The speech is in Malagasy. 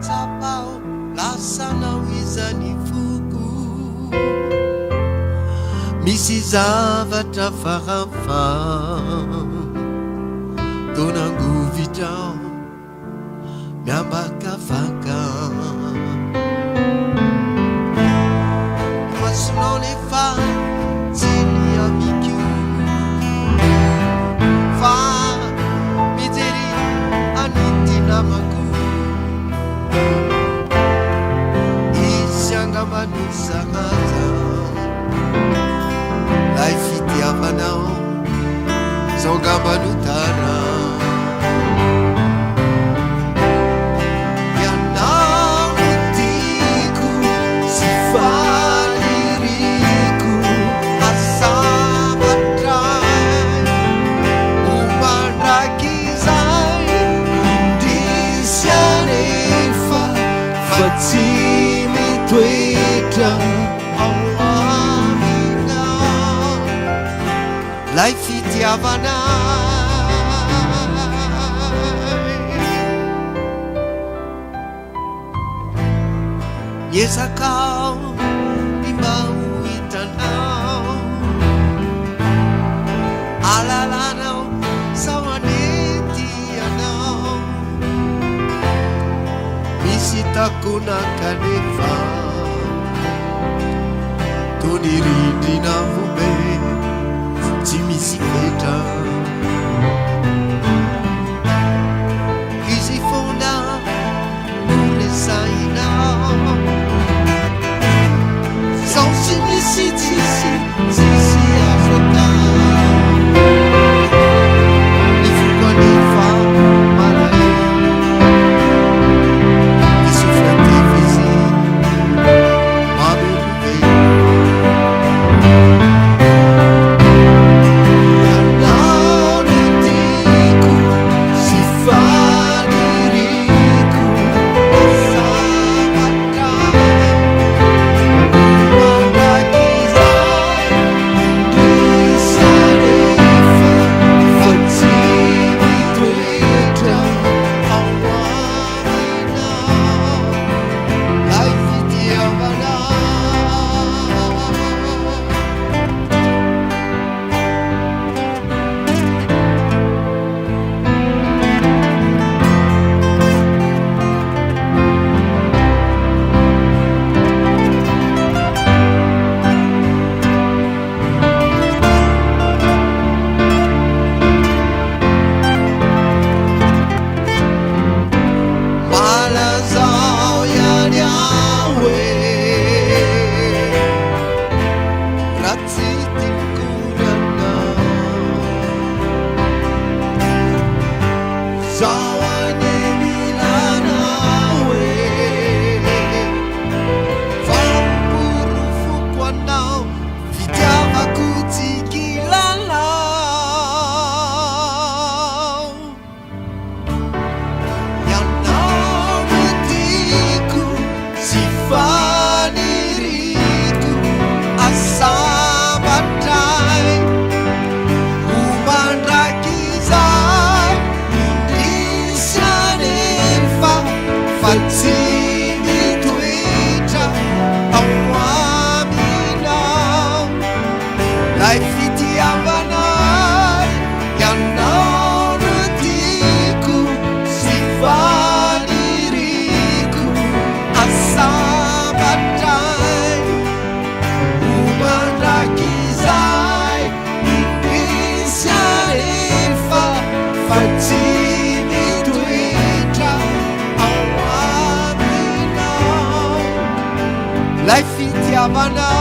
tapao lasanao izany foko misy zavatra farafa tonangovitrao miambakavaka masonao lefa tsy ny amiko fa mijery anity namako izy angambany sanaza lay fitiavanao zao ngambany tara ianao no tiako sy faliriko asamatray omandrakyzay indrisy anefa fa tsy mitoetra ao aminao lay fitiavanay miezakao ny mba ho hitanao alalanao sao anety anao misy takona kanefa tonirindrina vombe tsy misy fetra izy fonda noresainao zao tsy misy tsisy azotao ny fokoanefa malay isofratefezy mamelobe ianao no tiako sy faniriko asamatray mandrakizay indrisy anefa fa tsy mitoetra ao aminao lay fitiavanao malazao ihany aho hoe raha tsy tiako anao zao any milanao hoe famporofoko anao fitiavako tsy kilanao ianao no tiako sy faniriko asamatray omandrakizay indrisy anefa fa tsy mitoetra ao aminao lay fitiavanay ianao no tiako sy faniriko asamatray omandrakizay indrisy anefa fa tsy mitoetra ao aminao lay fitiavanay